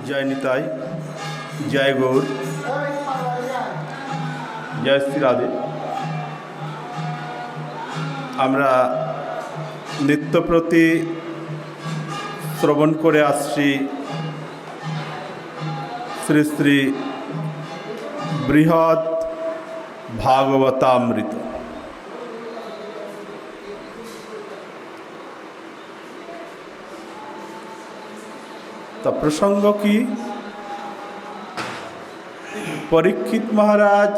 জয় নিতাই, জয় গৌর, জয় শ্রী রাধে। আমরা নিত্যপ্রতি শ্রবণ করে আসছি শ্রী শ্রী বৃহৎ ভাগবতামৃত। তা প্রসঙ্গ কি? পরীক্ষিত মহারাজ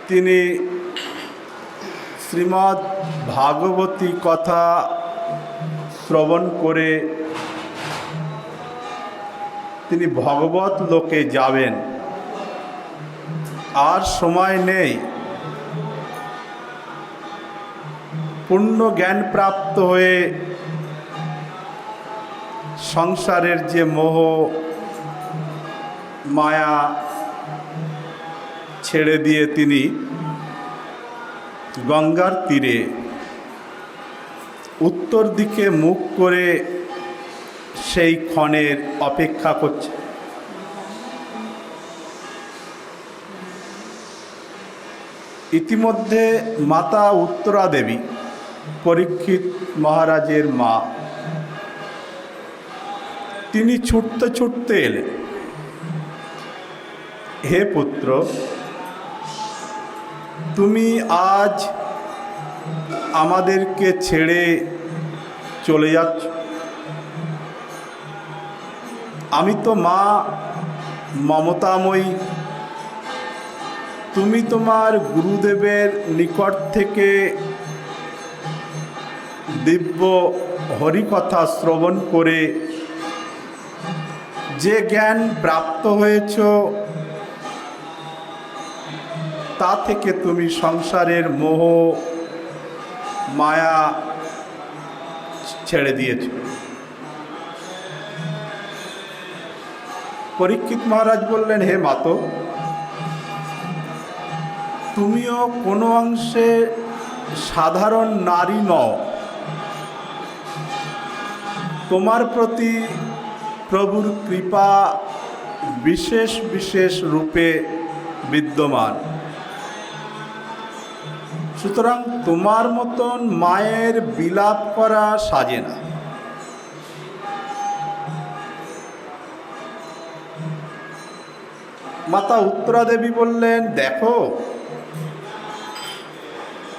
তিনি শ্রীমদ্ ভাগবতী কথা শ্রবণ করে তিনি ভগবত লোকে যাবেন, আর সময় নেই। পূর্ণ জ্ঞান প্রাপ্ত হয়ে সংসারের যে মোহ মায়া ছেড়ে দিয়ে তিনি গঙ্গার তীরে উত্তর দিকে মুখ করে সেই ক্ষণের অপেক্ষা করছে। ইতিমধ্যে মাতা উত্তরা দেবী, পরীক্ষিত মহারাজের মা, তিনি ছুটতে ছুটতে এলেন। হে পুত্র, তুমি আজ আমাদেরকে ছেড়ে চলে যাচ্ছ। আমি তো মা মমতাময়ী, তুমি তোমার গুরুদেবের নিকট থেকে দিব্য হরিকথা শ্রবণ করে যে জ্ঞান প্রাপ্ত হয়েছ, তা থেকে তুমি সংসারের মোহ মায়া ছেড়ে দিয়েছ। পরীক্ষিত মহারাজ বললেন, হে মাতো, তুমিও কোনো অংশে সাধারণ নারী নও। তোমার প্রতি প্রভুর কৃপা বিশেষ বিশেষ রূপে বিদ্যমান। সুতরাং তোমার মতন মায়ের বিলাপ করা সাজে না। মাতা উত্তরা দেবী বললেন, দেখো,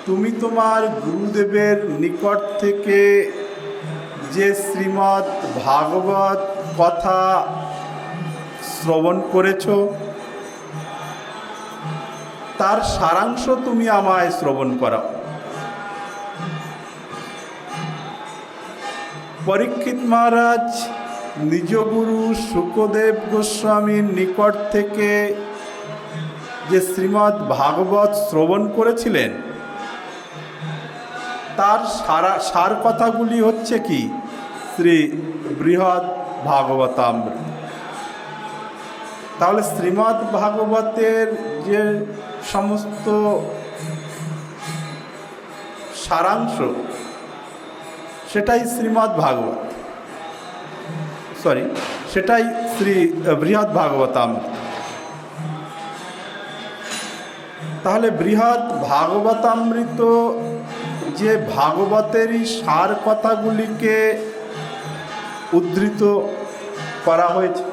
তুমি তোমার গুরুদেবের নিকট থেকে যে শ্রীমদ্ ভাগবত কথা শ্রবণ করেছ, তার সারাংশ তুমি আমায় শ্রবণ করাও। পরীক্ষিত মহারাজ নিজ গুরু শুকদেব গোস্বামীর নিকট থেকে যে শ্রীমদ্ ভাগবত শ্রবণ করেছিলেন, তার সার কথাগুলি হচ্ছে কি? শ্রী বৃহৎ ভাগবতামৃত। তাহলে শ্রীমদ্ ভাগবতের যে সমস্ত সারাংশ, সেটাই শ্রীমদ্ ভাগবত, সেটাই শ্রী বৃহৎ ভাগবতামৃত। তাহলে বৃহৎ ভাগবতামৃত যে ভাগবতেরই সার কথাগুলিকে উদ্ধৃত করা হয়েছে।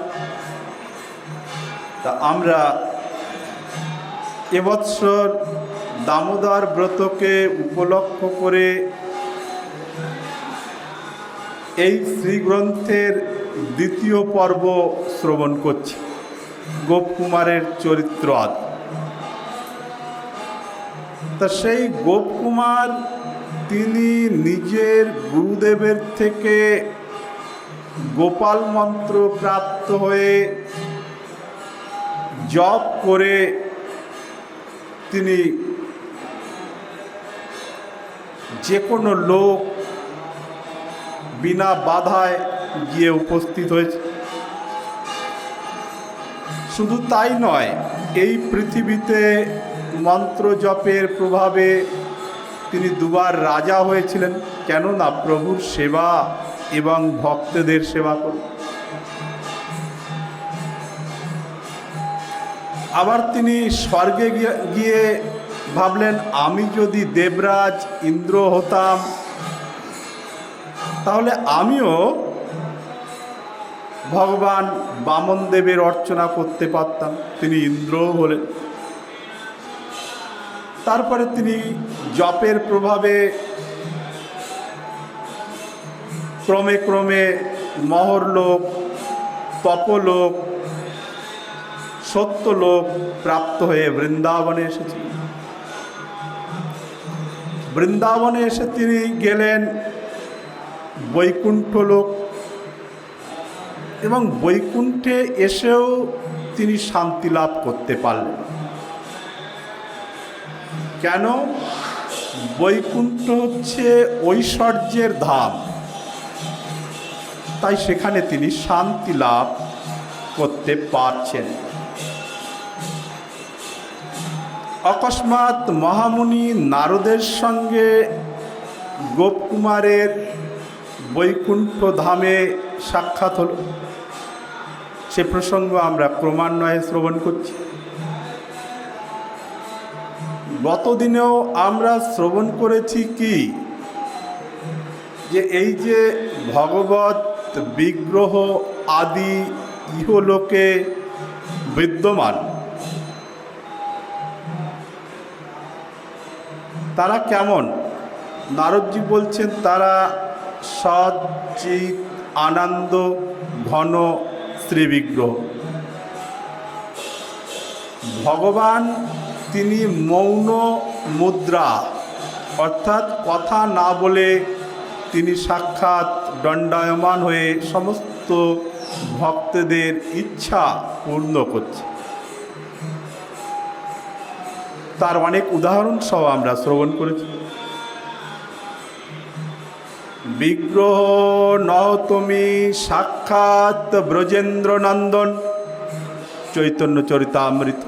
তা আমরা এবৎসর দামোদর ব্রতকে উপলক্ষ করে এই শ্রীগ্রন্থের দ্বিতীয় পর্ব শ্রবণ করছি, গোপকুমারের চরিত্র আদি। তা সেই গোপকুমার তিনি নিজের গুরুদেবের থেকে গোপাল মন্ত্র প্রাপ্ত হয়ে জপ করে তিনি যে কোনো লোক বিনা বাধায় গিয়ে উপস্থিত হয়েছে। শুধু তাই নয়, এই পৃথিবীতে মন্ত্র জপের প্রভাবে তিনি দুবার রাজা হয়েছিলেন। কেননা প্রভুর সেবা এবং ভক্তদের সেবা করুন। আবার তিনি স্বর্গে গিয়ে ভাবলেন, আমি যদি দেবরাজ ইন্দ্র হতাম তাহলে আমিও ভগবান বামন দেবের অর্চনা করতে পারতাম। তিনি ইন্দ্রও হলেন। তারপরে তিনি জপের প্রভাবে ক্রমে ক্রমে মহরলোক, তপলোক, সত্যলোক প্রাপ্ত হয়ে বৃন্দাবনে এসেছিলেন। বৃন্দাবনে এসে তিনি গেলেন বৈকুণ্ঠ লোক, এবং বৈকুণ্ঠে এসেও তিনি শান্তি লাভ করতে পারলেন। কেন? বৈকুণ্ঠ হচ্ছে ঐশ্বর্যের ধাম, তাই সেখানে তিনি শান্তি লাভ করতে পারছেন। অকস্মাৎ মহামুনি নারদের সঙ্গে গোপকুমারের বৈকুণ্ঠ ধামে সাক্ষাৎ হল। সে প্রসঙ্গ আমরা ক্রমান্বয়ে শ্রবণ করছি। গতদিনেও আমরা শ্রবণ করেছি কি, যে এই যে ভগবৎ বিগ্রহ আদি ইহলোকে বিদ্যমান, তারা কেমন? নারদজি বলছেন তারা সৎ চিৎ আনন্দ ঘন শ্রীবিগ্রহ। ভগবান তিনি মৌন মুদ্রা, অর্থাৎ কথা না বলে তিনি সাক্ষাৎ দণ্ডায়মান হয়ে সমস্ত ভক্তদের ইচ্ছা পূর্ণ করছে। তার অনেক উদাহরণ সহ আমরা শ্রবণ করেছি। বিগ্রহ নহ তুমি সাক্ষাৎ ব্রজেন্দ্র নন্দন, চৈতন্য চরিতামৃত।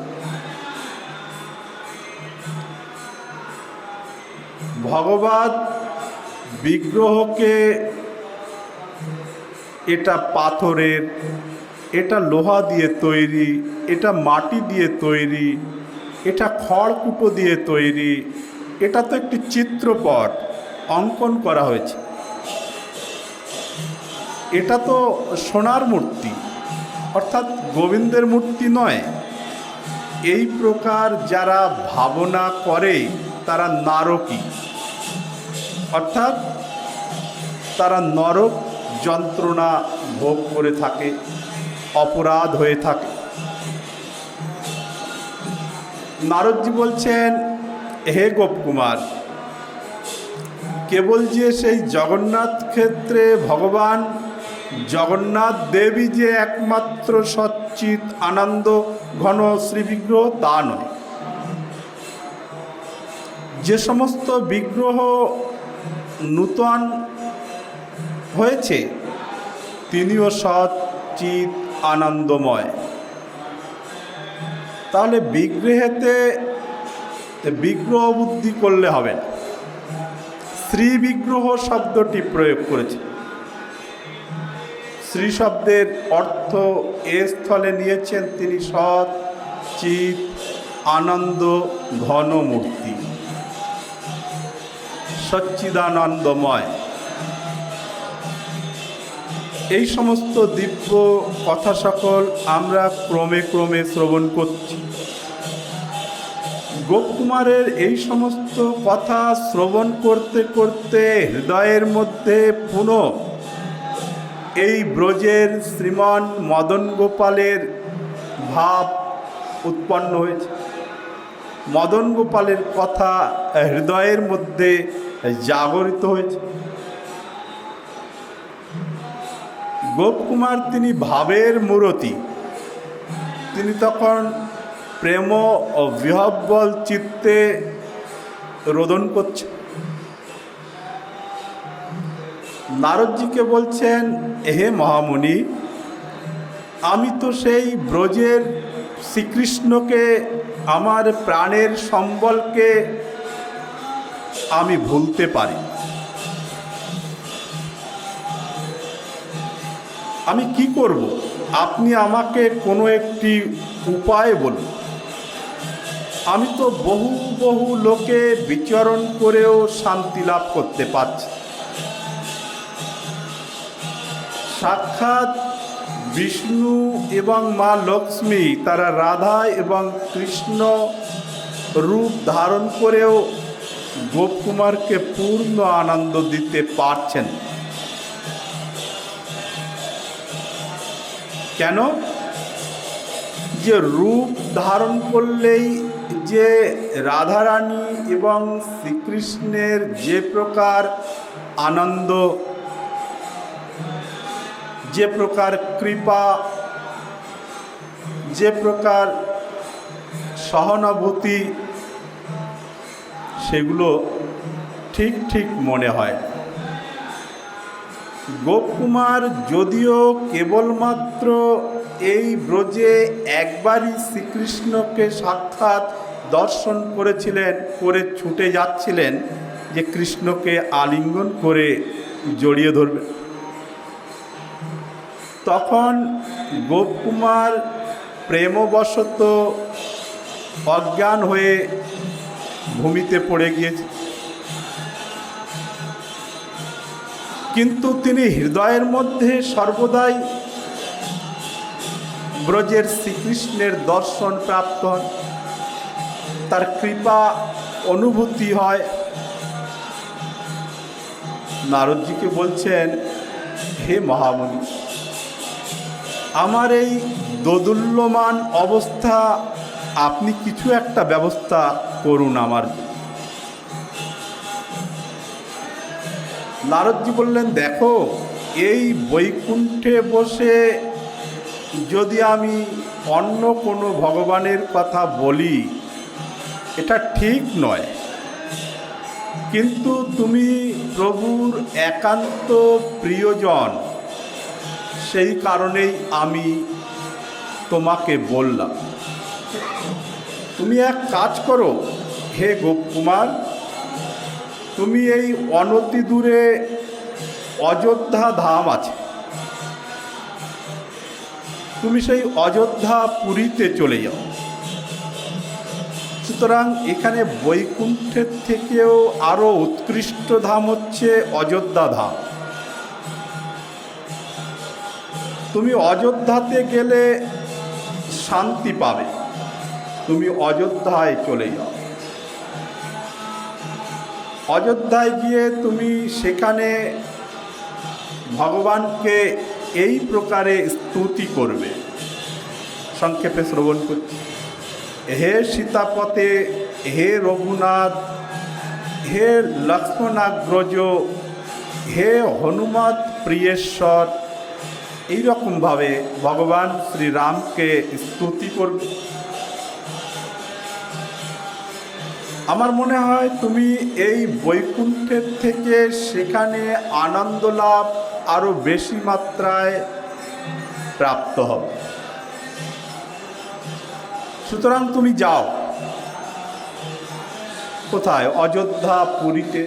ভগবান বিগ্রহকে এটা পাথরের, এটা লোহা দিয়ে তৈরি, এটা মাটি দিয়ে তৈরি, এটা খড়কুটো দিয়ে তৈরি, এটা তো একটি চিত্রপট অঙ্কন করা হয়েছে। এটা তো সোনার মূর্তি, অর্থাৎ গোবিন্দের মূর্তি নয়। এই প্রকার যারা ভাবনা করে তারা নারকী, অর্থাৎ তারা নরক যন্ত্রণা ভোগ করে থাকে, অপরাধ হয়ে থাকে। নারদজি বলছেন, হে গোপকুমার, কেবল যে সেই জগন্নাথ ক্ষেত্রে ভগবান জগন্নাথ দেবী যে একমাত্র সচ্চিৎ আনন্দ ঘন শ্রীবিগ্রহ তা নয়। যে সমস্ত বিগ্রহ নূতন হয়েছে তিনিও সচ্চিৎ আনন্দময়। তাহলে বিগ্রহেতে বিগ্রহ বুদ্ধি করলে হবে না। শ্রী বিগ্রহ শব্দটি প্রয়োগ করেছে। শ্রী শব্দের অর্থ এ স্থলে নিয়েছেন তিনি সৎ চিৎ আনন্দ ঘন মূর্তি, সচ্চিদানন্দময়। এই সমস্ত দিব্য কথা সকল আমরা ক্রমে ক্রমে শ্রবণ করছি। গোপকুমারের এই সমস্ত কথা শ্রবণ করতে করতে হৃদয়ের মধ্যে পুনঃ এই ব্রজের শ্রীমান মদন গোপালের ভাব উৎপন্ন হয়েছে। মদন গোপালের কথা হৃদয়ের মধ্যে জাগরিত হয়েছে। গোপকুমার তিনি ভাবের মূরতি। তিনি তখন প্রেম ও বিহব্বল চিত্তে রোদন করছে। নারদজিকে বলছেন, হে মহামুনি, আমি তো সেই ব্রজের শ্রীকৃষ্ণকে, আমার প্রাণের সম্বলকে আমি ভুলতে পারি। আমি কি করব? আপনি আমাকে কোনো একটি উপায় বলুন। আমি তো বহু বহু লোকে বিচরণ করেও শান্তি লাভ করতে পারছি। সাক্ষাৎ বিষ্ণু এবং মা লক্ষ্মী তারা রাধা এবং কৃষ্ণ রূপ ধারণ করেও গোপকুমারকে পূর্ণ আনন্দ দিতে পারছেন। কেন? যে রূপ ধারণ করলেই যে রাধারানী এবং শ্রীকৃষ্ণের যে প্রকার আনন্দ, যে প্রকার কৃপা, যে প্রকার সহানুভূতি, সেগুলো ঠিক ঠিক মনে হয়। গোপকুমার যদিও কেবলমাত্র এই ব্রজে একবারই শ্রীকৃষ্ণকে সাক্ষাৎ দর্শন করেছিলেন, করে ছুটে যাচ্ছিলেন যে কৃষ্ণকে আলিঙ্গন করে জড়িয়ে ধরবে, তখন গোপকুমার প্রেমবশত অজ্ঞান হয়ে ভূমিতে পড়ে গিয়েছে। কিন্তু তিনি হৃদয়ের মধ্যে সর্বদাই ব্রজের শ্রীকৃষ্ণের দর্শন প্রাপ্ত হন, তার কৃপা অনুভূতি হয়। নারদজিকে বলছেন, হে মহামুনি, আমার এই দোদুল্যমান অবস্থা আপনি কিছু একটা ব্যবস্থা করুন আমার। নারদজি বললেন, দেখো, এই বৈকুণ্ঠে বসে যদি আমি অন্য কোনো ভগবানের কথা বলি এটা ঠিক নয়, কিন্তু তুমি প্রভুর একান্ত প্রিয়জন, সেই কারণেই আমি তোমাকে বললাম। তুমি এক কাজ করো হে গোপকুমার, তুমি এই অনতি দূরে অযোধ্যা ধাম আছে, তুমি সেই অযোধ্যা পুরীতে চলে যাও। সুতরাং এখানে বৈকুণ্ঠের থেকেও আরও উৎকৃষ্ট ধাম হচ্ছে অযোধ্যা ধাম। তুমি অযোধ্যাতে গেলে শান্তি পাবে, তুমি অযোধ্যায় চলে যাও। অযোধ্যায় গিয়ে তুমি সেখানে ভগবানকে এই প্রকারে স্তুতি করবে। সংক্ষেপে শ্রবণ করছি। হে সীতাপতে, হে রঘুনাথ, হে লক্ষ্মণাগ্রজ, হে হনুমৎ প্রিয়েশ্বর, এইরকমভাবে ভগবান শ্রীরামকে স্তুতি করবে। আমার মনে হয় তুমি এই বৈকুণ্ঠের থেকে সেখানে আনন্দ লাভ আরও বেশি মাত্রায় প্রাপ্ত হবে। সুতরাং তুমি যাও। কোথায়? অযোধ্যা পুরীতে।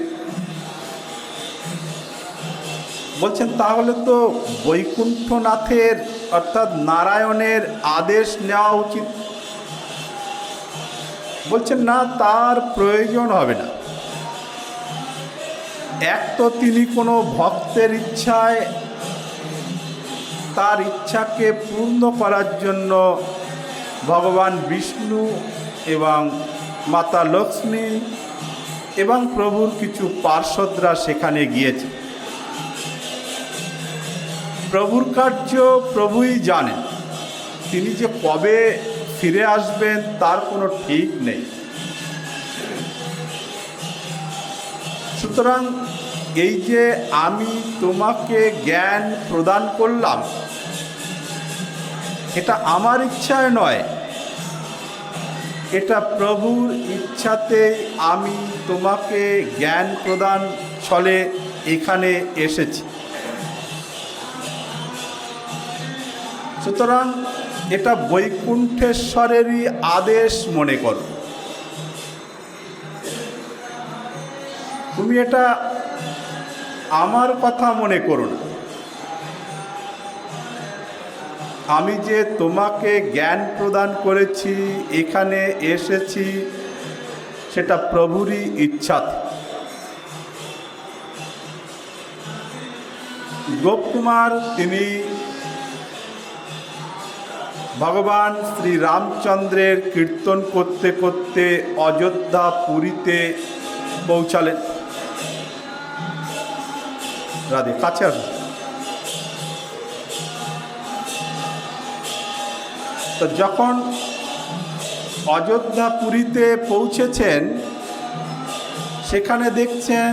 বলছেন, তাহলে তো বৈকুণ্ঠনাথের অর্থাৎ নারায়ণের আদেশ নেওয়া উচিত। বলছেন, না, তার প্রয়োজন হবে না। এক তো তিনি কোনো ভক্তের ইচ্ছায় তার ইচ্ছাকে পূর্ণ করার জন্য ভগবান বিষ্ণু এবং মাতা লক্ষ্মী এবং প্রভুর কিছু পার্ষদরা সেখানে গিয়েছে। প্রভুর কার্য প্রভুই জানেন, তিনি যে কবে ফিরে আসবেন তার কোনো ঠিক নেই। সুতরাং এই যে আমি তোমাকে জ্ঞান প্রদান করলাম, এটা আমার ইচ্ছায় নয়, এটা প্রভুর ইচ্ছাতে আমি তোমাকে জ্ঞান প্রদান ছলে এখানে এসেছি। সুতরাং এটা বৈকুণ্ঠেশ্বরেরই আদেশ মনে করো। তুমি এটা আমার কথা মনে করো না। আমি যে তোমাকে জ্ঞান প্রদান করেছি, এখানে এসেছি, সেটা প্রভুরই ইচ্ছাতে। গোপকুমার তিনি ভগবান শ্রী রামচন্দ্রের কীর্তন করতে করতে অযোধ্যা পুরীতে পৌঁছালেন। রাধে, কাছে আসুন। তো যখন অযোধ্যা পুরীতে পৌঁছেছেন, সেখানে দেখছেন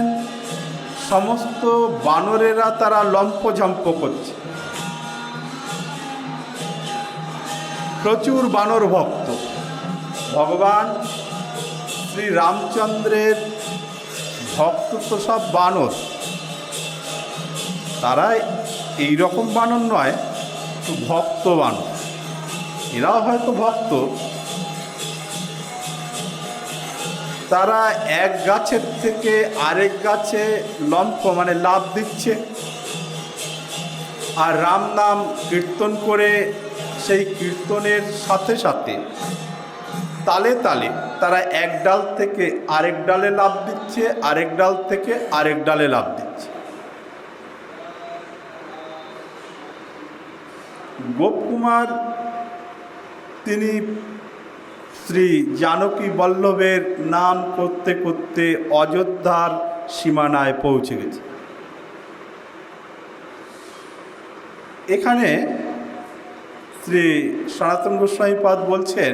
সমস্ত বানরেরা তারা লম্পঝম্প করছে। প্রচুর বানর ভক্ত। ভগবান শ্রী রামচন্দ্রের ভক্ত তো সব বানর, তারা এই রকম বানর নয়, ভক্ত বানর। এরাও হয়তো ভক্ত। তারা এক গাছের থেকে আরেক গাছে লম্ফ মানে লাফ দিচ্ছে, আর রাম নাম কীর্তন করে সেই কীর্তনের সাথে সাথে তালে তালে তারা এক ডাল থেকে আরেক ডালে লাফ দিচ্ছে, আরেক ডাল থেকে আরেক ডালে লাফ দিচ্ছে। গোপকুমার তিনি শ্রী জানকী বল্লভের নাম করতে করতে অযোধ্যার সীমানায় পৌঁছে গেছে। এখানে শ্রী সনাতন গোস্বামীপাদ বলছেন,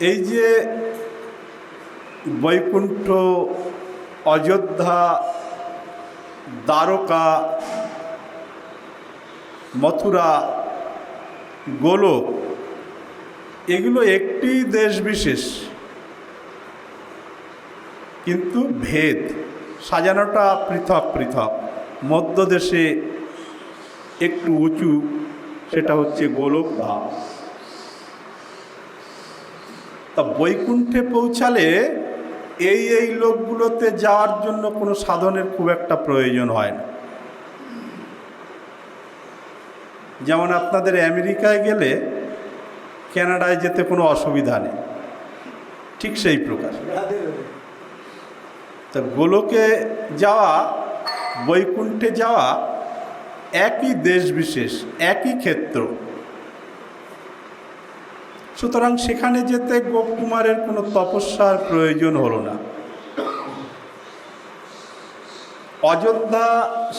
এই যে বৈকুণ্ঠ, অযোধ্যা, দ্বারকা, মথুরা, গোলক, এগুলো একটি দেশ বিশেষ, কিন্তু ভেদ, সাজানোটা পৃথক পৃথক। মধ্যদেশে একটু উঁচু, সেটা হচ্ছে গোলক ধাম। তা বৈকুণ্ঠে পৌঁছালে এই লোকগুলোতে যাওয়ার জন্য কোনো সাধনের খুব একটা প্রয়োজন হয় না। যেমন আপনাদের আমেরিকায় গেলে কানাডায় যেতে কোনো অসুবিধা নেই, ঠিক সেই প্রকার। তা গোলকে যাওয়া, বৈকুণ্ঠে যাওয়া একই দেশ বিশেষ, একই ক্ষেত্র। সুতরাং সেখানে যেতে গোপকুমারের কোনো তপস্যার প্রয়োজন হলো না। অযোধ্যা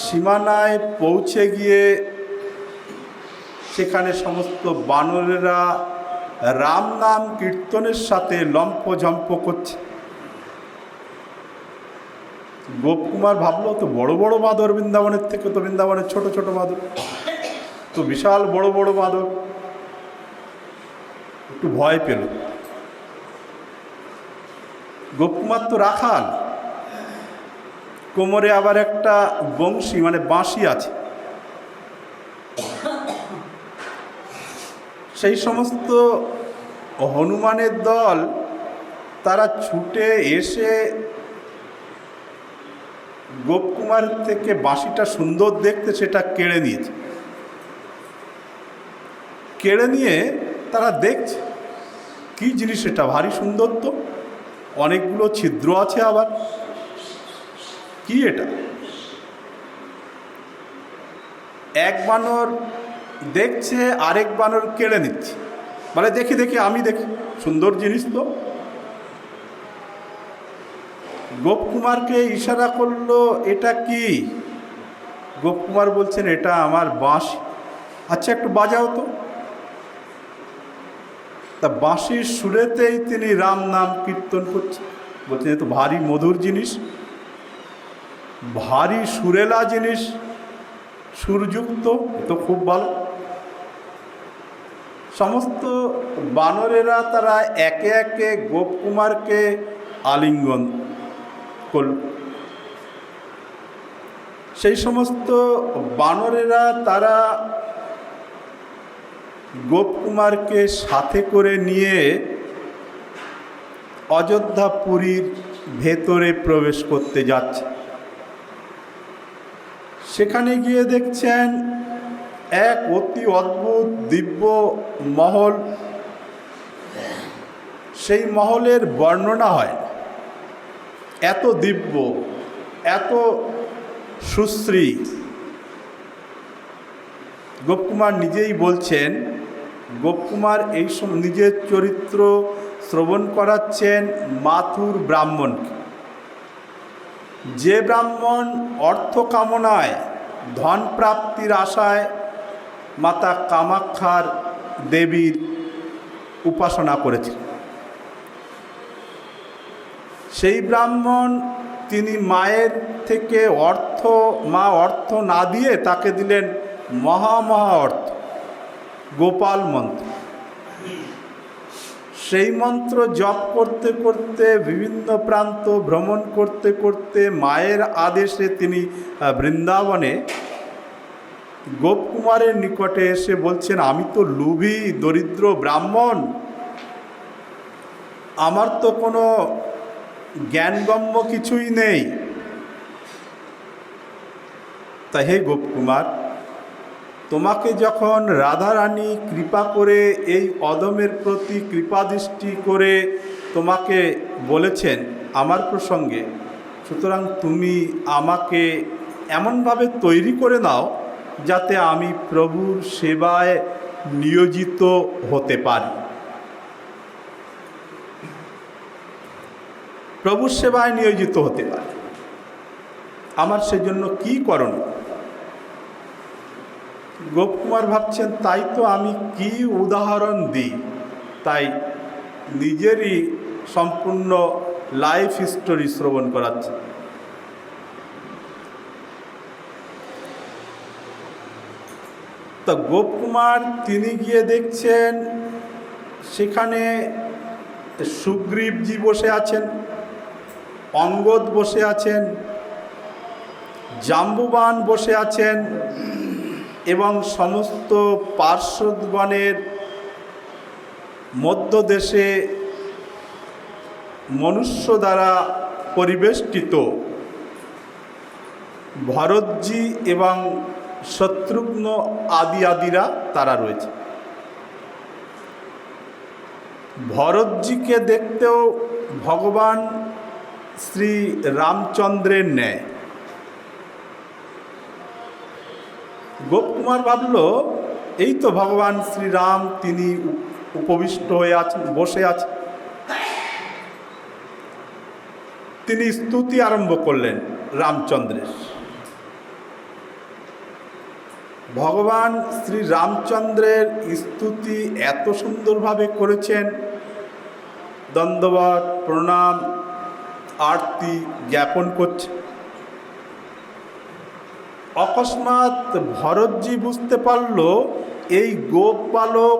সীমানায় পৌঁছে গিয়ে সেখানে সমস্ত বানরেরা রাম নাম কীর্তনের সাথে লম্ফঝম্প করছে। গোপকুমার ভাবলো, তো বড় বড় বাঁদর বৃন্দাবনের থেকে, তো বৃন্দাবনের ছোট ছোট বাঁদর, তো বিশাল বড় বড় বাঁদর। একটু ভয় পেল। গোপকুমার তো রাখাল, কোমরে আবার একটা বংশী মানে বাঁশি আছে। সেই সমস্ত হনুমানের দল তারা ছুটে এসে গোপকুমার থেকে বাঁশিটা সুন্দর দেখতে সেটা কেড়ে নিয়েছে। কেড়ে নিয়ে তারা দেখছে কি জিনিস, এটা ভারী সুন্দর, তো অনেকগুলো ছিদ্র আছে, আবার কি এটা? এক বানর দেখছে, আরেক বানর কেড়ে নিচ্ছে, বলে দেখি দেখি, আমি দেখি, সুন্দর জিনিস তো। গোপকুমারকে ইশারা করলো, এটা কি? গোপকুমার বলছেন, এটা আমার বাঁশি। আচ্ছা, একটু বাজাও তো। তা বাঁশির সুরেতেই তিনি রাম নাম কীর্তন করছেন। বলছেন, এ তো ভারী মধুর জিনিস, ভারী সুরেলা জিনিস, সুরযুক্ত, এ তো খুব ভালো। সমস্ত বানরেরা তারা একে একে গোপকুমারকে আলিঙ্গন করল। সেই সমস্ত বানরেরা তারা গোপকুমারকে সাথে করে নিয়ে অযোধ্যা পুরীর ভেতরে প্রবেশ করতে যাচ্ছে। সেখানে গিয়ে দেখছেন এক অতি অদ্ভুত দিব্য মহল, সেই মহলের বর্ণনা হয়। এত দিব্য, এত সুশ্রী। গোপকুমার নিজেই বলছেন, গোপকুমার এই নিজের চরিত্র শ্রবণ করাচ্ছেন মাথুর ব্রাহ্মণকে। যে ব্রাহ্মণ অর্থ কামনায়, ধন প্রাপ্তির আশায় মাতা কামাখ্যার দেবীর উপাসনা করেছেন, সেই ব্রাহ্মণ তিনি মায়ের থেকে অর্থ না দিয়ে তাকে দিলেন মহা অর্থ, গোপাল মন্ত্র। সেই মন্ত্র জপ করতে করতে, বিভিন্ন প্রান্ত ভ্রমণ করতে করতে মায়ের আদেশে তিনি বৃন্দাবনে গোপকুমারের নিকটে এসে বলছেন, আমি তো লোভী দরিদ্র ব্রাহ্মণ, আমার তো কোনো জ্ঞানগম্য কিছুই নেই। তা হে গোপকুমার, তোমাকে যখন রাধারানী কৃপা করে এই অধমের প্রতি কৃপাদৃষ্টি করে তোমাকে বলেছেন আমার প্রসঙ্গে, সুতরাং তুমি আমাকে এমনভাবে তৈরি করে নাও যাতে আমি প্রভুর সেবায় নিয়োজিত হতে পারি। প্রভুর সেবায় নিয়োজিত হতে পারি, আমার সেজন্য কি করণীয়? গোপকুমার ভাবছেন, তাই তো আমি কি উদাহরণ দিই। তাই নিজেরই সম্পূর্ণ লাইফ হিস্টোরি শ্রবণ করাচ্ছে। তো গোপকুমার তিনি গিয়ে দেখছেন সেখানে সুগ্রীবজি বসে আছেন, অঙ্গদ বসে আছেন, জাম্বুবান বসে আছেন এবং সমস্ত পার্শ্বদগণের মধ্যদেশে মনুষ্য দ্বারা পরিবেষ্টিত ভরতজি এবং শত্রুঘ্ন আদিরা তারা রয়েছে। ভরতজিকে দেখতেও ভগবান শ্রী রামচন্দ্রের ন্যায়। গোপকুমার ভাবল, এই তো ভগবান শ্রীরাম, তিনি উপবিষ্ট হয়ে আছেন, বসে আছেন। তিনি স্তুতি আরম্ভ করলেন রামচন্দ্রের। ভগবান শ্রী রামচন্দ্রের স্তুতি এত সুন্দরভাবে করেছেন, দণ্ডবত প্রণাম আরতি জ্ঞাপন করছে। অকস্মাৎ ভরতজি বুঝতে পারল এই গোপবালক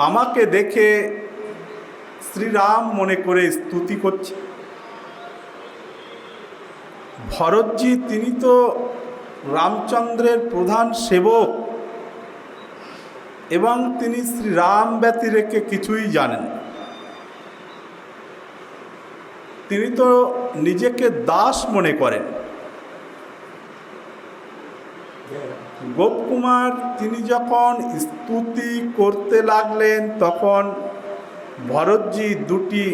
আমাকে দেখে শ্রীরাম মনে করে স্তুতি করছে। ভরতজি তিনি তো রামচন্দ্রের প্রধান সেবক এবং তিনি শ্রীরাম ব্যতিরেকে কিছুই জানেন। তিনি তো নিজেকে দাস মনে করেন। গোপকুমার তিনি যখন স্তুতি করতে লাগলেন তখন ভরতজি দুটি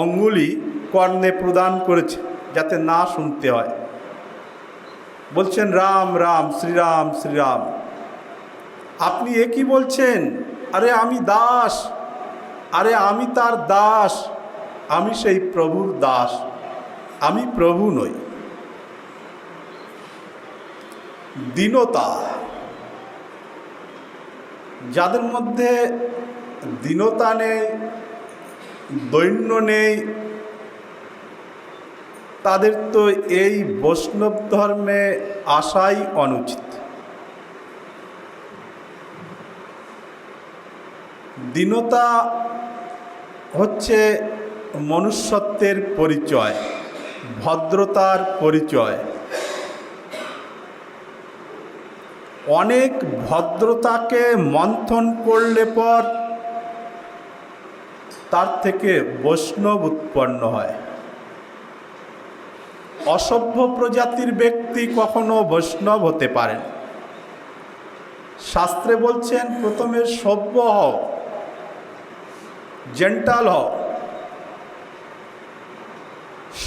অঙ্গুলি কর্ণে প্রদান করেছে যাতে না শুনতে হয়। বলছেন, রাম রাম, শ্রীরাম শ্রীরাম। আপনি এ কি বলছেন? আরে আমি দাস, আরে আমি তার দাস, আমি সেই প্রভুর দাস, আমি প্রভু নই। দীনতা, যাদের মধ্যে দীনতা নেই, দৈন্য নেই, তাদের তো এই বৈষ্ণব ধর্মে আসাই অনুচিত। দীনতা হচ্ছে মনুষ্যত্বের পরিচয়, ভদ্রতার পরিচয়। অনেক ভদ্রতাকে মন্থন করলে পর তার থেকে বৈষ্ণব উৎপন্ন হয়। অসভ্য প্রজাতির ব্যক্তি কখনো বৈষ্ণব হতে পারেন। শাস্ত্রে বলছেন প্রথমে সভ্য হও, জেন্টাল হও।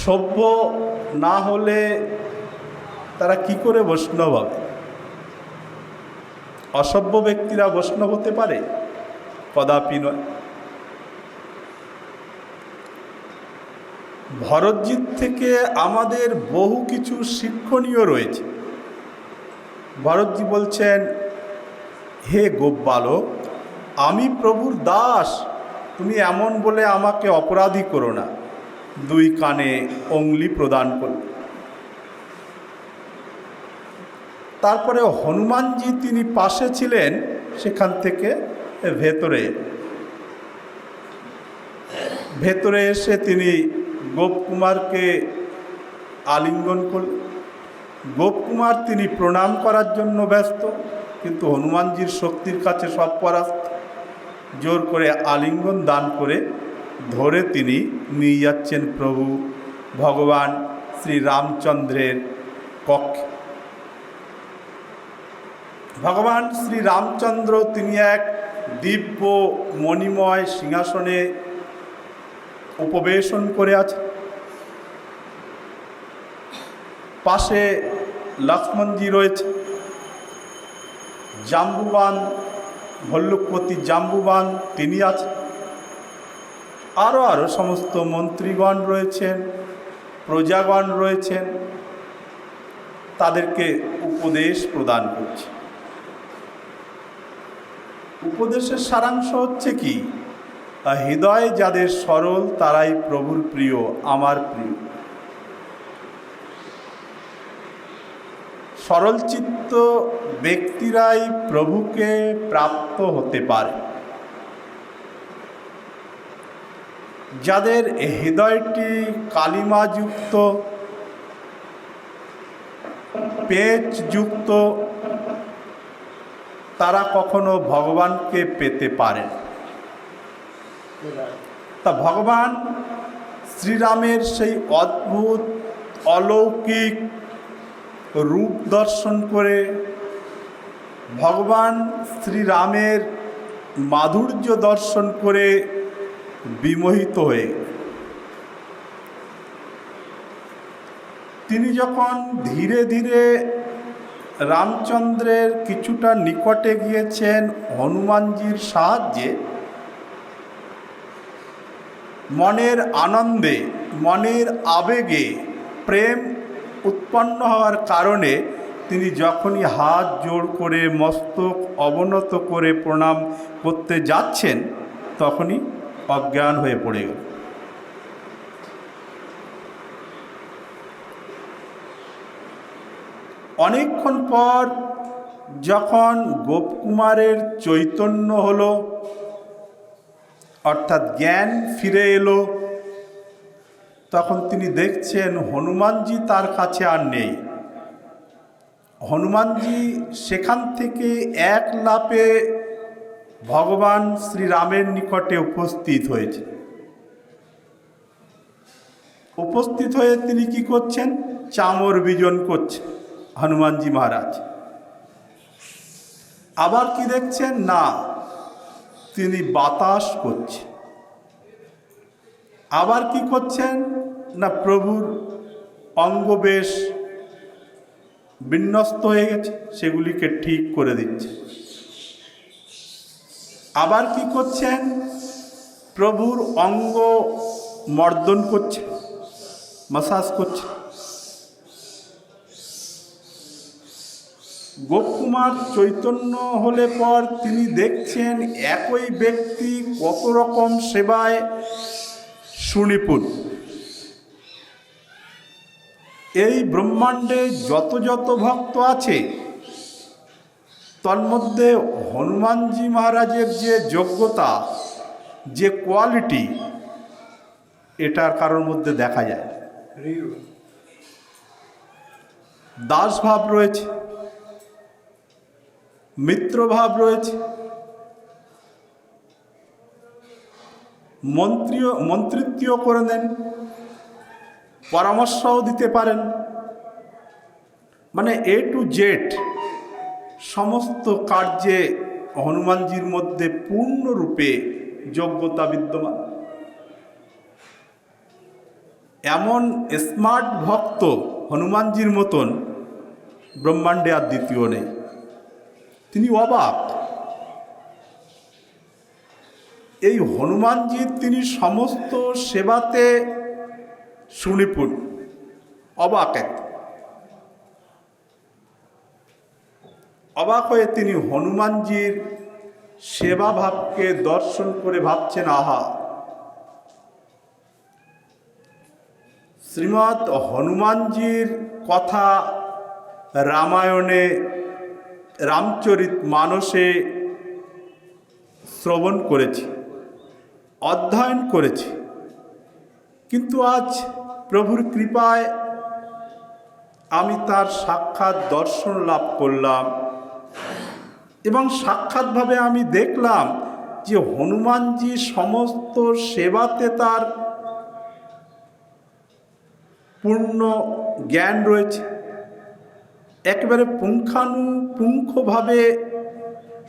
সভ্য না হলে তারা কি করে বৈষ্ণব হবে? অসভ্য ব্যক্তিরা বৈষ্ণব হতে পারে? কদাপি নয়। ভরতজির থেকে আমাদের বহু কিছু শিক্ষণীয় রয়েছে। ভরতজি বলছেন, হে গোপবালক, আমি প্রভুর দাস, তুমি এমন বলে আমাকে অপরাধী করো না। দুই কানে অঙ্গুলি প্রদান করল। তারপরে হনুমানজি তিনি পাশে ছিলেন, সেখান থেকে ভেতরে এসে তিনি গোপকুমারকে আলিঙ্গন করলেন। গোপকুমার তিনি প্রণাম করার জন্য ব্যস্ত, কিন্তু হনুমানজির শক্তির কাছে সব পরাস্ত। জোর করে আলিঙ্গন দান করে ধরে তিনি নিয়ে যাচ্ছেন প্রভু ভগবান শ্রী রামচন্দ্রের কক্ষে। ভগবান শ্রী রামচন্দ্র তিনি এক দিব্য মণিময় সিংহাসনে উপবেশন করে আছেন। পাশে লক্ষ্মণজি রয়েছে, জাম্বুবান ভল্লুকপতি জাম্বুবান তিনি আছেন, আরও সমস্ত মন্ত্রীগণ রয়েছেন, প্রজাগণ রয়েছেন, তাদেরকে উপদেশ প্রদান করছে। উপদেশের সারাংশ হচ্ছে কি? হৃদয় যাদের সরল তারাই প্রভুর প্রিয়, আমার প্রিয়। সরলচিত্ত ব্যক্তিরাই প্রভুকে প্রাপ্ত হতে পারে। যাদের হৃদয়টি কালিমাযুক্ত, পেঁচযুক্ত, তারা কখনো ভগবানকে পেতে পারে। তা ভগবান শ্রীরামের সেই অদ্ভুত অলৌকিক রূপ দর্শন করে, ভগবান শ্রীরামের মাধুর্য দর্শন করে বিমোহিত হয়ে তিনি যখন ধীরে ধীরে রামচন্দ্রের কিছুটা নিকটে গিয়েছেন হনুমানজির সাহায্যে, মনের আনন্দে, মনের আবেগে প্রেম উৎপন্ন হওয়ার কারণে তিনি যখনই হাত জোড় করে মস্তক অবনত করে প্রণাম করতে যাচ্ছেন, তখনই অজ্ঞান হয়ে পড়ে গেল। অনেকক্ষণ পর যখন গোপকুমারের চৈতন্য হলো, অর্থাৎ জ্ঞান ফিরে এলো, তখন তিনি দেখছেন হনুমানজি তার কাছে আর নেই। হনুমানজি সেখান থেকে এক লাফে ভগবান শ্রীরামের নিকটে উপস্থিত হয়েছে। উপস্থিত হয়ে তিনি কি করছেন? চামর বিজন করছেন হনুমানজি মহারাজ। আবার কি দেখছেন? না, তিনি বাতাস করছেন। আবার কি করছেন? না, প্রভুর অঙ্গবেশ বিন্যস্ত হয়ে গেছে, সেগুলিকে ঠিক করে দিচ্ছে। আবার কি করছেন? প্রভুর অঙ্গ মর্দন করছে, মাসাজ করছে। গোপকুমার চৈতন্য হলে পর তিনি দেখছেন একই ব্যক্তি কত রকম সেবায় সুনিপুণ। এই ব্রহ্মাণ্ডে যত যত ভক্ত আছে, তন্মধ্যে হনুমানজি মহারাজের যে যোগ্যতা, যে কোয়ালিটি, এটার কারোর মধ্যে দেখা যায়। দাসভাব রয়েছে, মিত্রভাব রয়েছে, মন্ত্রিত্বও করে দেন, পরামর্শও দিতে পারেন। মানে A to Z সমস্ত কার্যে হনুমানজির মধ্যে পূর্ণরূপে যোগ্যতা বিদ্যমান। এমন স্মার্ট ভক্ত হনুমানজির মতন ব্রহ্মাণ্ডে আর দ্বিতীয় নেই। তিনি অবাক। এই হনুমানজির তিনি সমস্ত সেবাতে সুনিপুণ, অবাক অবাক হয়ে তিনি হনুমানজির সেবা ভাবকে দর্শন করে ভাবছেন, আহা, শ্রীমৎ হনুমানজির কথা রামায়ণে রামচরিত মানসে শ্রবণ করেছি, অধ্যয়ন করেছি, কিন্তু আজ প্রভুর কৃপায় আমি তার সাক্ষাৎ দর্শন লাভ করলাম এবং সাক্ষাৎভাবে আমি দেখলাম যে হনুমানজি সমস্ত সেবাতে তার পূর্ণ জ্ঞান রয়েছে, একেবারে পুঙ্খানুপুঙ্খভাবে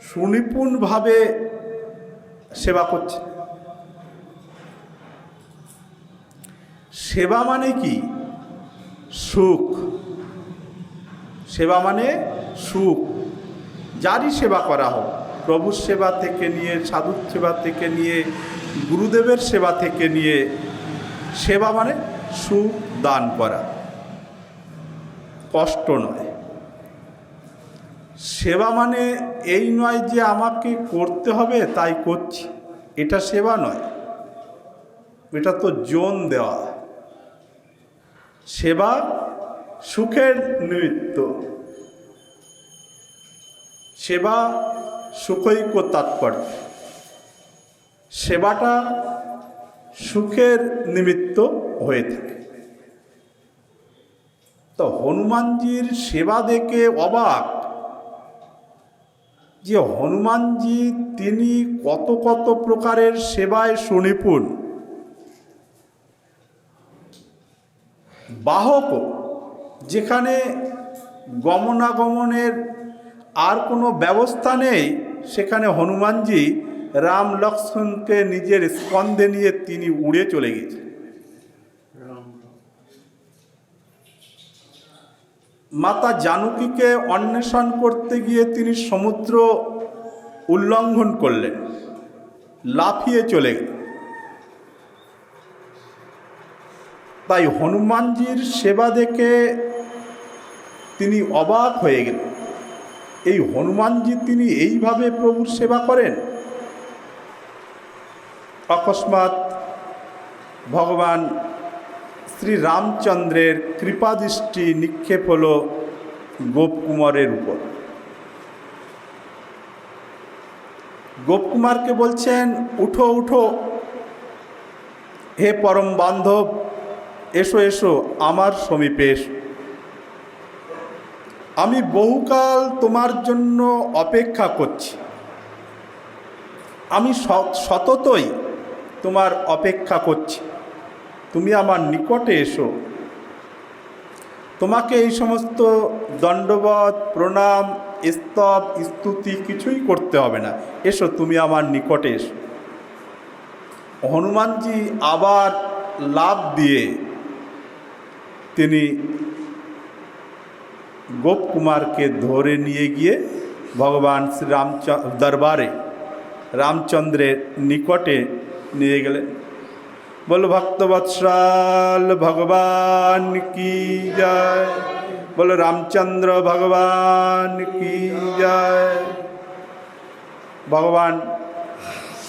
সুনিপুণভাবে সেবা করছে। সেবা মানে কি? সুখ। সেবা মানে সুখ। যারই সেবা করা হোক, প্রভুর সেবা থেকে নিয়ে, সাধুর সেবা থেকে নিয়ে, গুরুদেবের সেবা থেকে নিয়ে, সেবা মানে সুখ দান করা, কষ্ট নয়। সেবা মানে এই নয় যে আমাকে করতে হবে তাই করছি, এটা সেবা নয়, এটা তো জোন দেওয়া। সেবা সুখের নিমিত্ত, সেবা সুখৈক্য তাৎপর্য, সেবাটা সুখের নিমিত্ত হয়ে থাকে। তো হনুমানজির সেবা দেখে অবাক যে হনুমানজি তিনি কত কত প্রকারের সেবায় সুনিপুণ। বাহক, যেখানে গমনাগমনের আর কোনো ব্যবস্থা নেই, সেখানে হনুমানজি রাম লক্ষ্মণকে নিজের স্কন্ধে নিয়ে তিনি উড়ে চলে গেছেন। মাতা জানকীকে অন্বেষণ করতে গিয়ে তিনি সমুদ্র উল্লঙ্ঘন করলেন, লাফিয়ে চলে গেলেন। তাই হনুমানজির সেবা দেখে তিনি অবাক হয়ে গেলেন। এই হনুমানজি তিনি এইভাবে প্রভুর সেবা করেন। অকস্মাৎ ভগবান শ্রী রামচন্দ্রের কৃপাদৃষ্টি নিক্ষেপ হল গোপকুমারের উপর। গোপকুমারকে বলছেন, উঠো উঠো হে পরম বান্ধব, এসো এসো আমার সমীপে এসো। আমি বহুকাল তোমার জন্য অপেক্ষা করছি, আমি সততই তোমার অপেক্ষা করছি, তুমি আমার নিকটে এসো। তোমাকে এই সমস্ত দণ্ডবত, প্রণাম, স্তব, স্তুতি কিছুই করতে হবে না, এসো তুমি আমার নিকটে এসো। হনুমানজি আবার লাফ দিয়ে তিনি গোপকুমারকে ধরে নিয়ে গিয়ে ভগবান শ্রী দরবারে রামচন্দ্রের নিকটে নিয়ে গেলেন। বলো ভক্তবৎসল ভগবান কি জয়, বলো রামচন্দ্র ভগবান কি জয়। ভগবান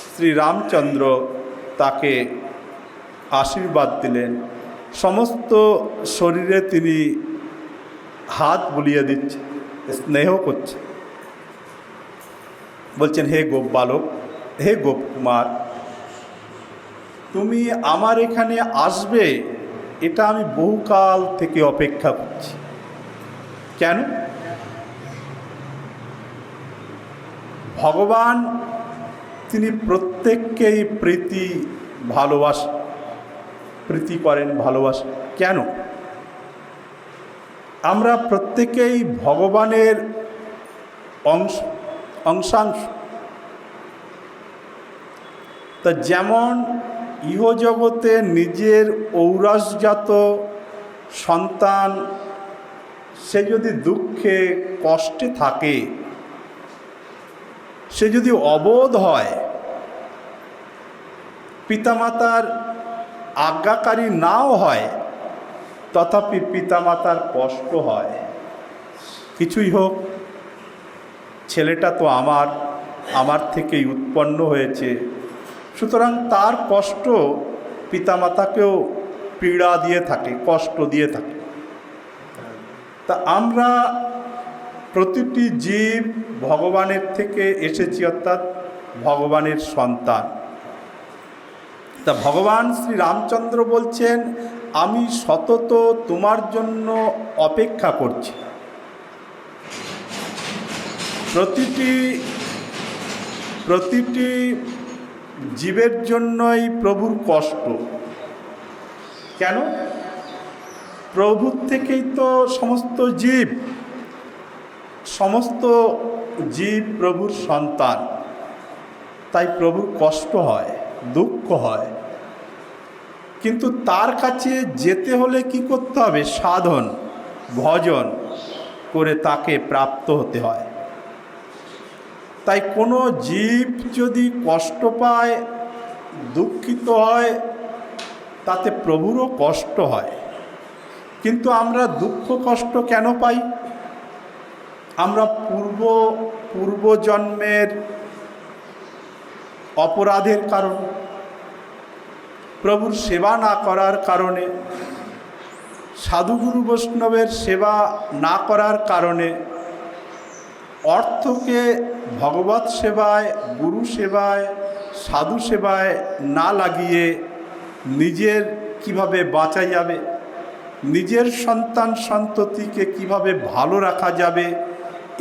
শ্রী রামচন্দ্র তাকে আশীর্বাদ দিলেন। সমস্ত শরীরে তিনি হাত বুলিয়ে দিচ্ছে, স্নেহ করছে, বলছেন, হে গোপ বালক, হে গোপকুমার, তুমি আমার এখানে আসবে এটা আমি বহুকাল থেকে অপেক্ষা করছি। কেন? ভগবান তিনি প্রত্যেককেই প্রীতি করেন, ভালোবাসেন। কেন? আমরা প্রত্যেকেই ভগবানের অংশাংশ। তা যেমন ইহজগতে নিজের ঔরসজাত সন্তান সে যদি দুঃখে কষ্টে থাকে, সে যদি অবোধ হয়, পিতামাতার আজ্ঞাকারী নাও হয়, তথাপি পিতামাতার কষ্ট হয়। কিছুই হোক, ছেলেটা তো আমার থেকেই উৎপন্ন হয়েছে, সুতরাং তার কষ্ট পিতামাতাকেও পীড়া দিয়ে থাকে, কষ্ট দিয়ে থাকে। তা আমরা প্রতিটি জীব ভগবানের থেকে এসেছি, অর্থাৎ ভগবানের সন্তান। তা ভগবান শ্রী রামচন্দ্র বলছেন, আমি সতত তোমার জন্য অপেক্ষা করছি। প্রতিটি জীবের জন্যই প্রভুর কষ্ট। কেন? প্রভুর থেকেই তো সমস্ত জীব প্রভুর সন্তান, তাই প্রভুর কষ্ট হয়, দুঃখ হয়। কিন্তু তার কাছে যেতে হলে কি করতে হবে? সাধন ভজন করে তাকে প্রাপ্ত হতে হয়। তাই কোনো জীব যদি কষ্ট পায়, দুঃখিত হয়, তাতে প্রভুরও কষ্ট হয়। কিন্তু আমরা দুঃখ কষ্ট কেন পাই? আমরা পূর্বজন্মের অপরাধের কারণ, প্রভুর সেবা না করার কারণে, সাধুগুরু বৈষ্ণবের সেবা না করার কারণে, অর্থকে ভগবৎ সেবায়, গুরু সেবায়, সাধু সেবায় না লাগিয়ে নিজের কিভাবে বাঁচা যাবে, নিজের সন্তান সন্ততিকে কিভাবে ভালো রাখা যাবে,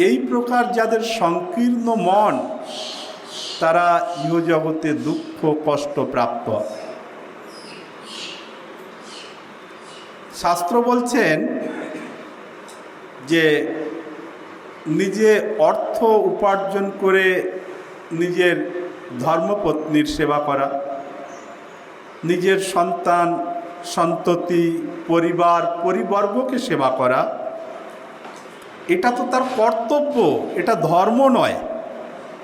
এই প্রকার যাদের সংকীর্ণ মন, তারা ইহজগতে দুঃখ কষ্ট প্রাপ্ত হয়। শাস্ত্র বলছেন যে নিজে অর্থ উপার্জন করে নিজের ধর্মপত্নীর সেবা করা, নিজের সন্তান সন্ততি পরিবর্গকে সেবা করা, এটা তো তার কর্তব্য, এটা ধর্ম নয়,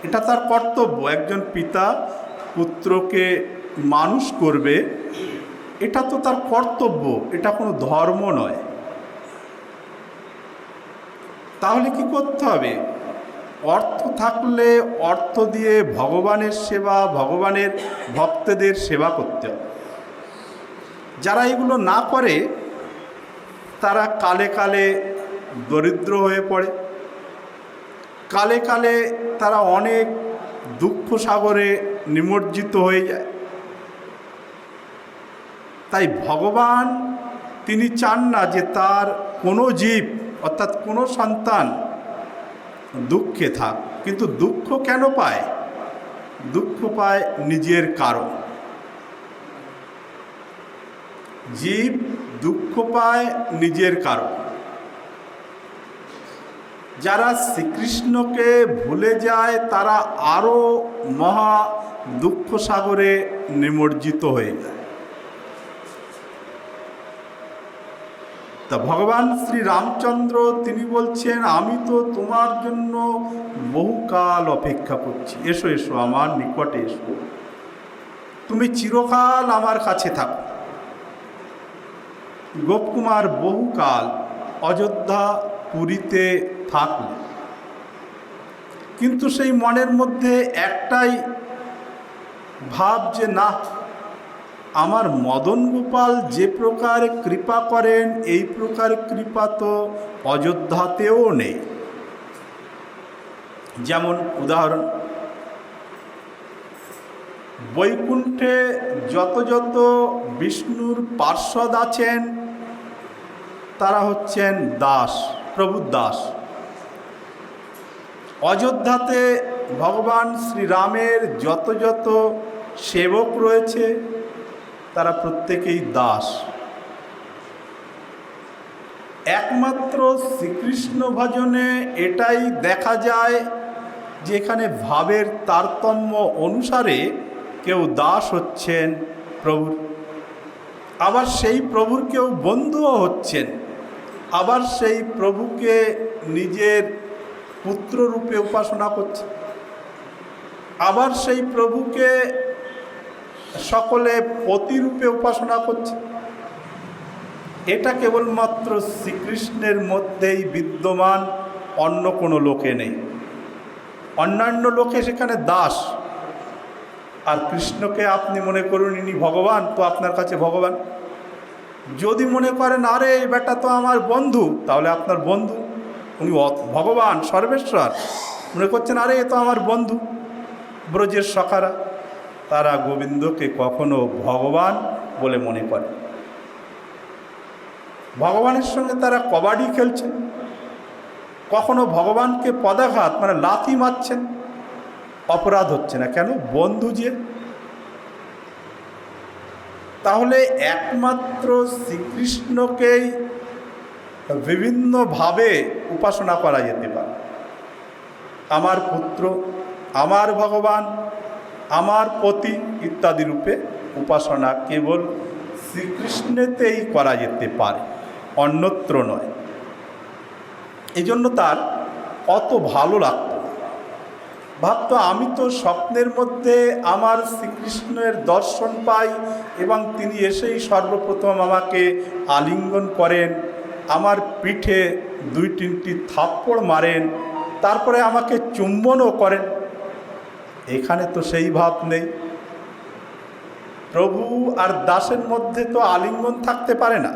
এটা তার কর্তব্য। একজন পিতা পুত্রকে মানুষ করবে, এটা তো তার কর্তব্য, এটা কোনো ধর্ম নয়। তাহলে কি করতে হবে? অর্থ থাকলে অর্থ দিয়ে ভগবানের সেবা, ভগবানের ভক্তদের সেবা করতে হবে। যারা এগুলো না করে তারা কালে কালে দরিদ্র হয়ে পড়ে, কালে কালে তারা অনেক দুঃখ সাগরে নিমজ্জিত হয়ে যায়। তাই ভগবান তিনি চান না যে তার কোনো জীব, অর্থাৎ কোনো সন্তান দুঃখে থাক। কিন্তু দুঃখ কেন পায়? দুঃখ পায় নিজের কারণ। জীব দুঃখ পায় নিজের কারণ। যারা শ্রীকৃষ্ণকে ভুলে যায় তারা আরও মহা দুঃখ সাগরে নিমজ্জিত হয়ে যায়। তা ভগবান শ্রী রামচন্দ্র তিনি বলছেন, আমি তো তোমার জন্য বহুকাল অপেক্ষা করছি, এসো এসো আমার নিকটে এসো, তুমি চিরকাল আমার কাছে থাকো। গোপকুমার বহুকাল অযোধ্যা পুরীতে থাকলেন, কিন্তু সেই মনের মধ্যে একটাই ভাব যে না, আমার মদন গোপাল যে প্রকার কৃপা করেন এই প্রকার কৃপা তো অযোধ্যাতেও নেই। যেমন উদাহরণ, বৈকুণ্ঠে যত যত বিষ্ণুর পার্ষদ আছেন তারা হচ্ছেন দাস, প্রভুর দাস। অযোধ্যাতে ভগবান শ্রীরামের যত যত সেবক রয়েছে তারা প্রত্যেকেই দাস। একমাত্র শ্রীকৃষ্ণ ভজনে এটাই দেখা যায় যে এখানে ভাবের তারতম্য অনুসারে কেউ দাস হচ্ছেন প্রভুর, আবার সেই প্রভুর কেউ বন্ধুও হচ্ছেন, আবার সেই প্রভুকে নিজের পুত্ররূপে উপাসনা করছে, আবার সেই প্রভুকে সকলে পতিরূপে উপাসনা করছে। এটা কেবলমাত্র শ্রীকৃষ্ণের মধ্যেই বিদ্যমান, অন্য কোনো লোকে নেই। অন্যান্য লোকে সেখানে দাস, আর কৃষ্ণকে আপনি মনে করুন ইনি ভগবান, তো আপনার কাছে ভগবান। যদি মনে করেন আরে এই বেটা তো আমার বন্ধু, তাহলে আপনার বন্ধু। উনি ভগবান সর্বেশ্বর, মনে করছেন আরে এ তো আমার বন্ধু। ব্রজের সখারা তারা গোবিন্দকে কখনো ভগবান বলে মনে করে, ভগবানের সঙ্গে তারা কবাডি খেলছেন, কখনো ভগবানকে পদাঘাত মানে লাথি মারছেন, অপরাধ হচ্ছে না কেন? বন্ধু যে। তাহলে একমাত্র শ্রীকৃষ্ণকেই বিভিন্নভাবে উপাসনা করা যেতে পারে। আমার পুত্র, আমার ভগবান, আমার পতি ইত্যাদি রূপে উপাসনা কেবল শ্রীকৃষ্ণেতেই করা যেতে পারে, অন্যত্র নয়। এই জন্য তার কত ভালো লাগতো, ভাবতো আমি তো স্বপ্নের মধ্যে আমার শ্রীকৃষ্ণের দর্শন পাই এবং তিনি এসেই সর্বপ্রথম আমাকে আলিঙ্গন করেন, আমার পিঠে 2-3টি থাপ্পড় মারেন, তারপরে আমাকে চুম্বনও করেন। এখানে তো সেই ভাব নেই। প্রভু আর দাসের মধ্যে তো আলিঙ্গন থাকতে পারে না,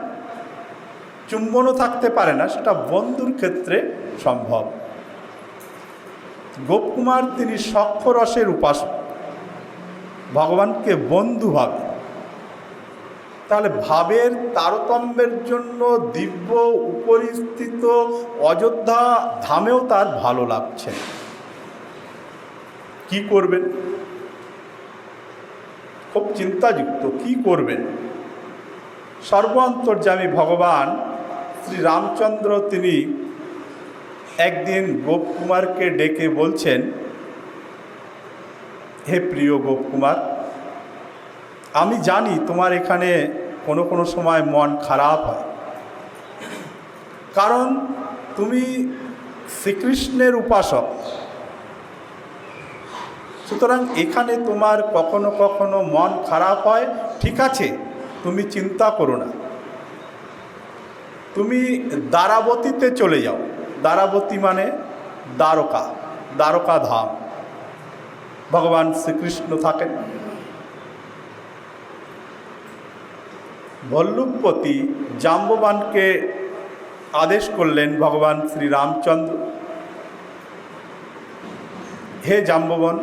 চুম্বনও থাকতে পারে না, সেটা বন্ধুর ক্ষেত্রে সম্ভব। গোপকুমার তিনি সক্ষরসের উপাসক, ভগবানকে বন্ধু ভাবে। তাহলে ভাবের তারতম্যের জন্য দিব্য উপরিস্থিত অযোধ্যা ধামেও তার ভালো লাগছে। কি করবেন? খুব চিন্তাযুক্ত, কি করবেন? সর্বান্তর্যামী ভগবান শ্রী রামচন্দ্র তিনি একদিন গোপকুমারকে ডেকে বলছেন, হে প্রিয় গোপকুমার, আমি জানি তোমার এখানে কোনো কোনো সময় মন খারাপ হয়, কারণ তুমি শ্রীকৃষ্ণের উপাসক। সুতরাং এখানে তোমার কখনো কখনো মন খারাপ হয়, ঠিক আছে, তুমি চিন্তা করো না, তুমি দ্বারাবতীতে চলে যাও। দ্বারাবতী মানে দ্বারকা, দ্বারকা ধাম, ভগবান শ্রীকৃষ্ণ থাকেন। ভল্লুকপতি জাম্ববানকে আদেশ করলেন ভগবান শ্রী রামচন্দ্র, হে জাম্ববান,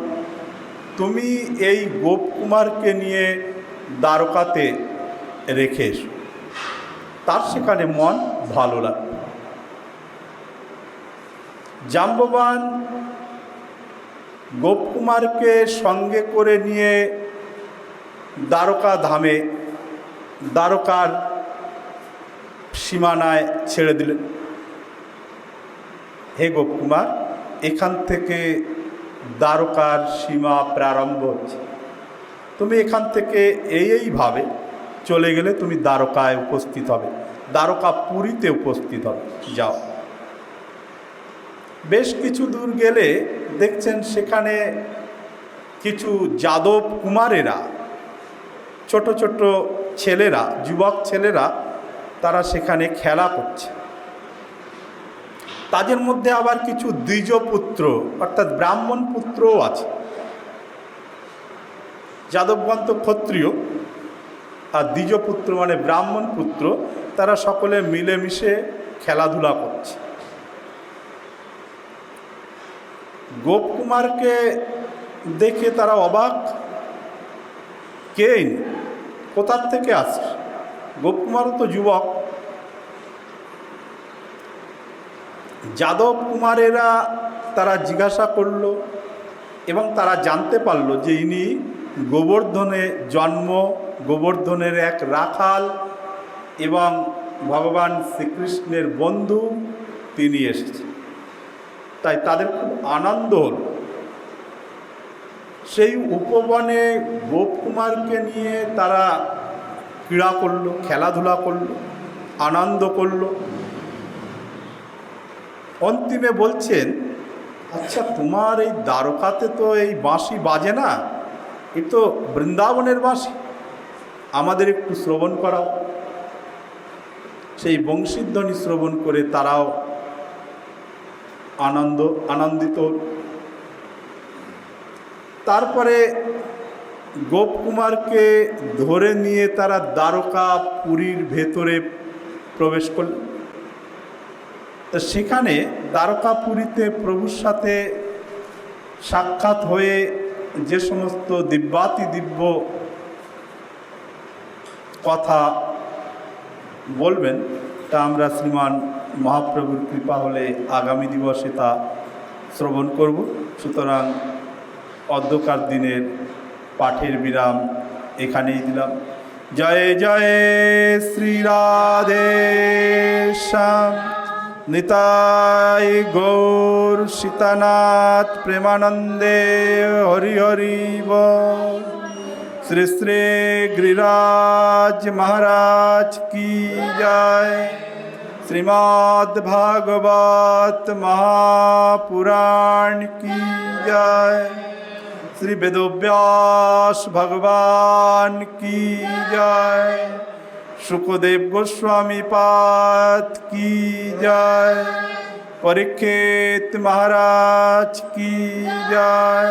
তুমি এই গোপকুমারকে নিয়ে দ্বারকাতে রেখে এসো, তার সেখানে মন ভালো লাগবে। জাম্ববান গোপকুমারকে সঙ্গে করে নিয়ে দ্বারকা ধামে, দ্বারকার সীমানায় ছেড়ে দিলেন। হে গোপকুমার, এখান থেকে দ্বারকার সীমা প্রারম্ভ হচ্ছে, তুমি এখান থেকে এইভাবে চলে গেলে তুমি দ্বারকায় উপস্থিত হবে, দ্বারকা পুরীতে উপস্থিত হবে। যাও। বেশ কিছু দূর গেলে দেখছেন সেখানে কিছু যাদব কুমারেরা, ছোট ছোট ছেলেরা, যুবক ছেলেরা, তারা সেখানে খেলা করছে। তাদের মধ্যে আবার কিছু দ্বিজপুত্র অর্থাৎ ব্রাহ্মণ পুত্রও আছে। যাদবগণ তো ক্ষত্রিয়, আর দ্বিজপুত্র মানে ব্রাহ্মণ পুত্র, তারা সকলে মিলেমিশে খেলাধুলা করছে। গোপকুমারকে দেখে তারা অবাক, কে কোথার থেকে আসছে? গোপকুমারও তো যুবক। যাদব কুমারেরা তারা জিজ্ঞাসা করল এবং তারা জানতে পারল যে ইনি গোবর্ধনে জন্ম, গোবর্ধনের এক রাখাল এবং ভগবান শ্রীকৃষ্ণের বন্ধু তিনি এসেছেন, তাই তাদের খুব আনন্দ হল। সেই উপবনে গোপকুমারকে নিয়ে তারা ক্রীড়া করল, খেলাধুলা করল, আনন্দ করল। অন্তিমে বলছেন, আচ্ছা তোমার এই দ্বারকাতে তো এই বাঁশি বাজে না, এ তো বৃন্দাবনের বাঁশি, আমাদের একটু শ্রবণ করাও। সেই বংশীধ্বনি শ্রবণ করে তারাও আনন্দিত। তারপরে গোপকুমারকে ধরে নিয়ে তারা দ্বারকা পুরীর ভেতরে প্রবেশ করল। তো সেখানে দ্বারকাপুরীতে প্রভুর সাথে সাক্ষাৎ হয়ে যে সমস্ত দিব্যাতিদিব্য কথা বলবেন তা আমরা শ্রীমান মহাপ্রভুর কৃপা হলে আগামী দিবসে তা শ্রবণ করব। সুতরাং অধ্যকার দিনের পাঠের বিরাম এখানেই দিলাম। জয় জয় শ্রী রাধে শ্যাম, নিতাই গৌর সীতানাথ প্রেমানন্দে হরি হরি বল। শ্রী শ্রী गिरिराज महाराज की जय। श्रीमद् भागवत महापुराण की जय। श्री वेदव्यास भगवान की जय। शुकदेव गोस्वामी पाद की जय। परीक्षित महाराज की जय।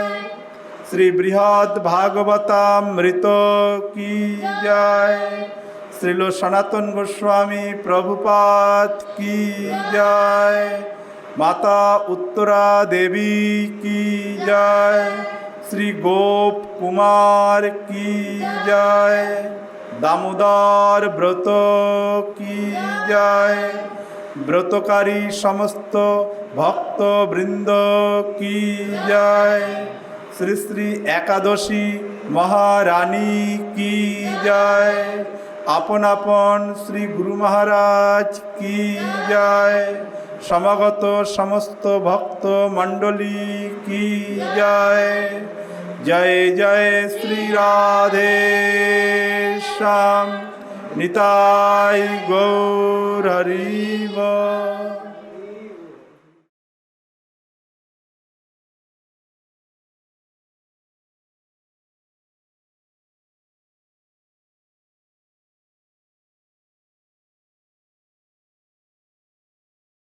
श्री बृहद भागवतामृत की जय। श्रील सनातन गोस्वामी प्रभुपाद की जय। माता उत्तरा देवी की जय। श्री गोप कुमार की जय। दामोदर व्रत की जय। व्रतकारी समस्त भक्त वृंद की जय। श्री श्री एकादशी महारानी की जय। आपन आपन श्री गुरु महाराज की जय। समागत समस्त भक्त मंडली की जय। जय जय श्री राधे श्याम, निताई गौर हरि बोल।